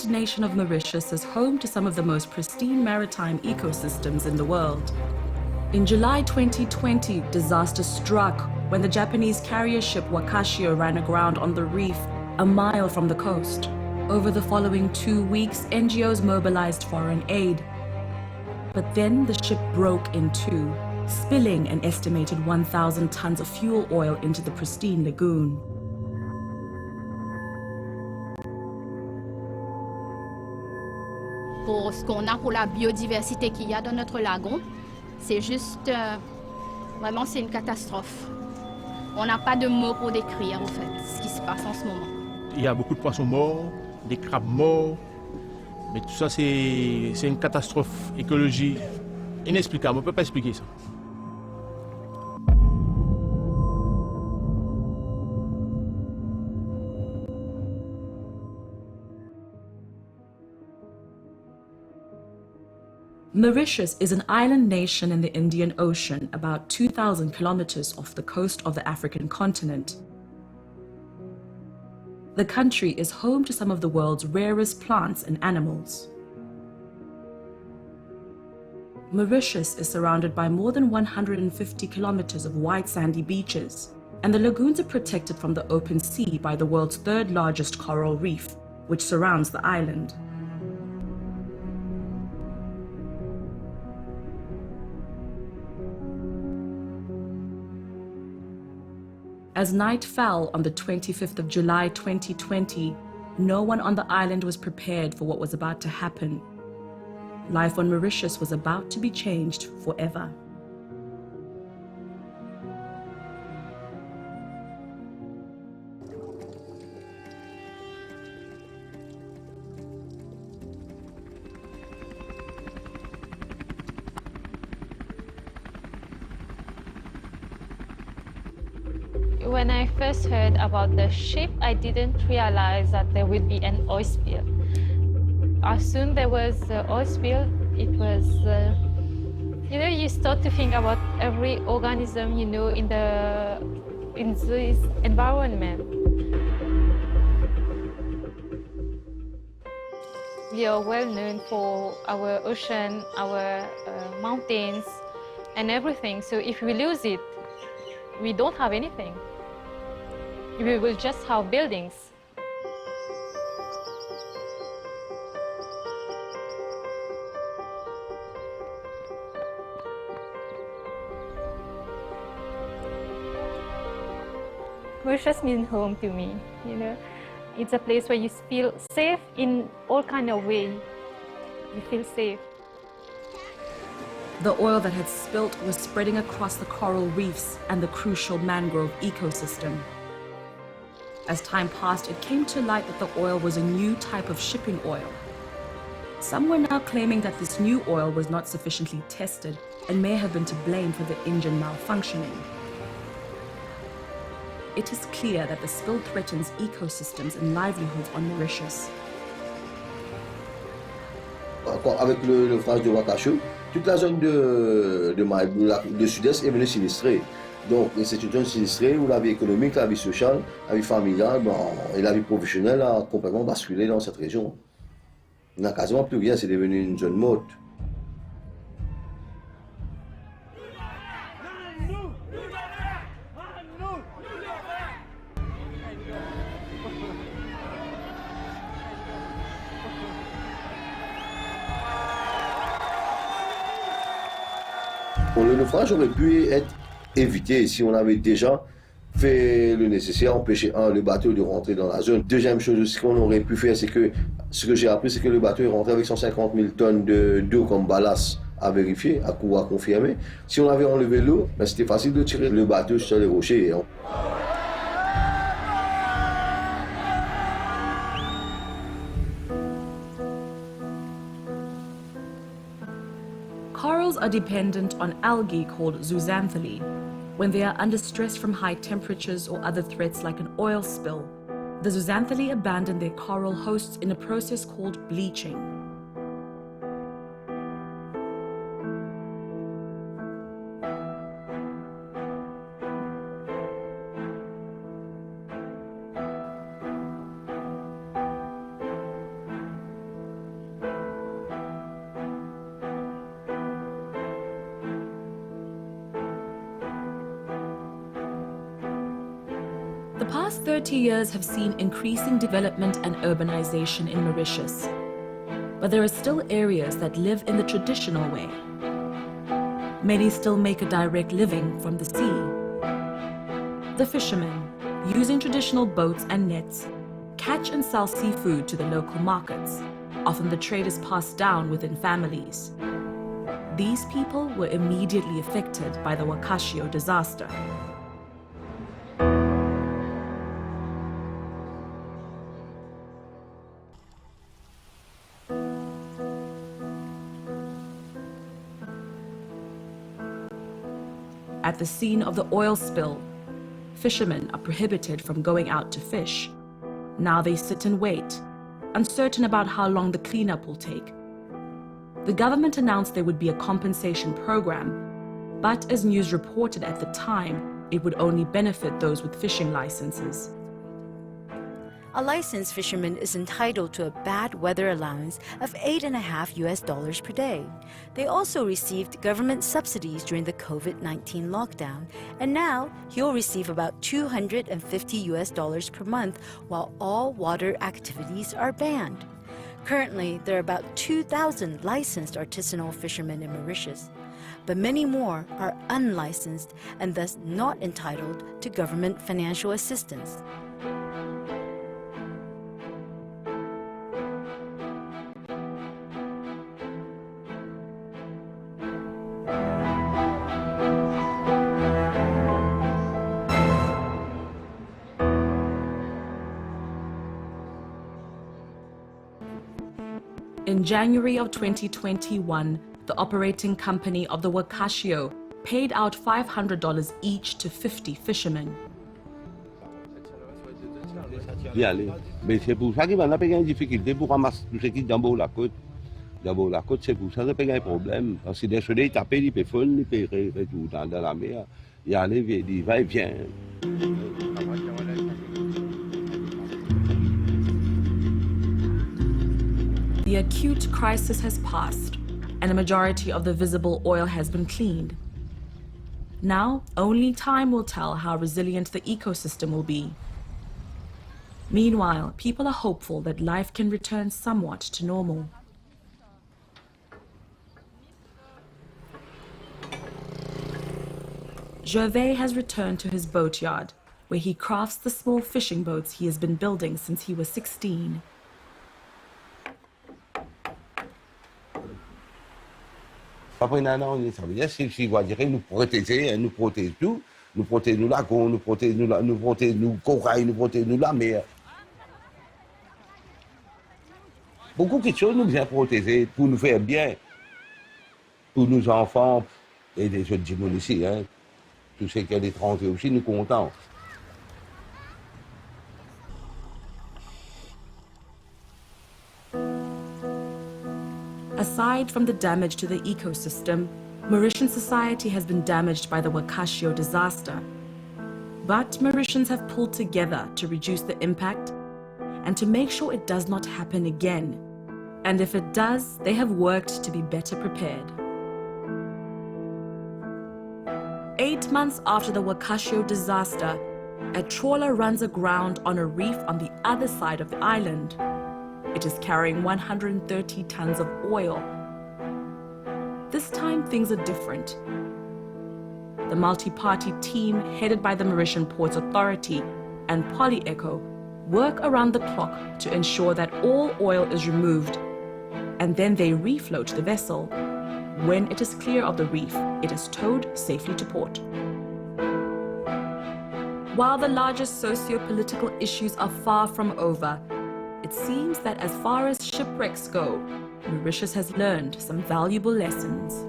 island nation of Mauritius is home to some of the most pristine maritime ecosystems in the world. In July 2020, disaster struck when the Japanese carrier ship Wakashio ran aground on the reef a mile from the coast. Over the following 2 weeks, NGOs mobilized foreign aid. But then the ship broke in two, spilling an estimated 1,000 tons of fuel oil into the pristine lagoon. Pour ce qu'on a, pour la biodiversité qu'il y a dans notre lagon, c'est juste, vraiment c'est une catastrophe. On n'a pas de mots pour décrire, en fait, ce qui se passe en ce moment. Il y a beaucoup de poissons morts, des crabes morts, mais tout ça c'est une catastrophe écologique inexplicable, on ne peut pas expliquer ça. Mauritius is an island nation in the Indian Ocean, about 2,000 kilometers off the coast of the African continent. The country is home to some of the world's rarest plants and animals. Mauritius is surrounded by more than 150 kilometers of white sandy beaches, and the lagoons are protected from the open sea by the world's third largest coral reef, which surrounds the island. As night fell on the 25th of July 2020, no one on the island was prepared for what was about to happen. Life on Mauritius was about to be changed forever. When I first heard about the ship, I didn't realize that there would be an oil spill. As soon there was an oil spill, it was, you start to think about every organism, in this environment. We are well known for our ocean, our mountains, and everything. So if we lose it, we don't have anything. We will just have buildings. Mauritius means home to me, It's a place where you feel safe in all kind of ways. You feel safe. The oil that had spilt was spreading across the coral reefs and the crucial mangrove ecosystem. As time passed, it came to light that the oil was a new type of shipping oil. Some were now claiming that this new oil was not sufficiently tested and may have been to blame for the engine malfunctioning. It is clear that the spill threatens ecosystems and livelihoods on Mauritius. Avec le naufrage de Wakashio, toute la zone de sud-est est venue sinistrée. Donc c'est une zone sinistrée où la vie économique, la vie sociale, la vie familiale et la vie professionnelle a complètement basculé dans cette région. Il n'y a quasiment plus rien, c'est devenu une zone morte. Le naufrage aurait pu être évité si on avait déjà fait le nécessaire, empêcher le bateau de rentrer dans la zone. Deuxième chose aussi qu'on aurait pu faire, c'est que ce que j'ai appris, c'est que le bateau est rentré avec 150 000 tonnes d'eau comme ballast à vérifier, à confirmer. Si on avait enlevé l'eau, c'était facile de tirer le bateau sur les rochers. Corals are dependent on algae called zooxanthellae. When they are under stress from high temperatures or other threats like an oil spill, the zooxanthellae abandon their coral hosts in a process called bleaching. past 30 years have seen increasing development and urbanization in Mauritius. But there are still areas that live in the traditional way. Many still make a direct living from the sea. The fishermen, using traditional boats and nets, catch and sell seafood to the local markets. Often the trade is passed down within families. These people were immediately affected by the Wakashio disaster. At the scene of the oil spill, fishermen are prohibited from going out to fish. Now they sit and wait, uncertain about how long the cleanup will take. The government announced there would be a compensation program, but as news reported at the time, it would only benefit those with fishing licenses. A licensed fisherman is entitled to a bad weather allowance of $8.50 per day. They also received government subsidies during the COVID-19 lockdown, and now he'll receive about $250 per month while all water activities are banned. Currently, there are about 2,000 licensed artisanal fishermen in Mauritius, but many more are unlicensed and thus not entitled to government financial assistance. In January of 2021, the operating company of the Wakashio paid out $500 each to 50 fishermen. Mais c'est pour ça qu'il va y avoir une difficulté pour ramasser tout ce qui est d'en bas de la côte. D'en bas de la côte, c'est pour ça qu'il y a un problème. Parce que des soleils, ils tapent, ils peuvent faire, ils peuvent retourner dans la mer. Il y a des va-et-vient. The acute crisis has passed, and a majority of the visible oil has been cleaned. Now, only time will tell how resilient the ecosystem will be. Meanwhile, people are hopeful that life can return somewhat to normal. Gervais has returned to his boatyard, where he crafts the small fishing boats he has been building since he was 16. Après un an, ça veut dire qu'il va dire nous protéger, nous protège tout, nous protège nous lagons, nous protège nous corail, nous protège nous la mer. Beaucoup de choses nous viennent protéger pour nous faire bien, pour nos enfants et les autres gens ici, hein. Tous ceux qui sont étrangers aussi, nous contents. Aside from the damage to the ecosystem, Mauritian society has been damaged by the Wakashio disaster. But Mauritians have pulled together to reduce the impact and to make sure it does not happen again. And if it does, they have worked to be better prepared. 8 months after the Wakashio disaster, a trawler runs aground on a reef on the other side of the island. It is carrying 130 tons of oil. This time, things are different. The multi-party team, headed by the Mauritian Ports Authority and PolyEco, work around the clock to ensure that all oil is removed, and then they refloat the vessel. When it is clear of the reef, it is towed safely to port. While the largest socio-political issues are far from over, it seems that as far as shipwrecks go, Mauritius has learned some valuable lessons.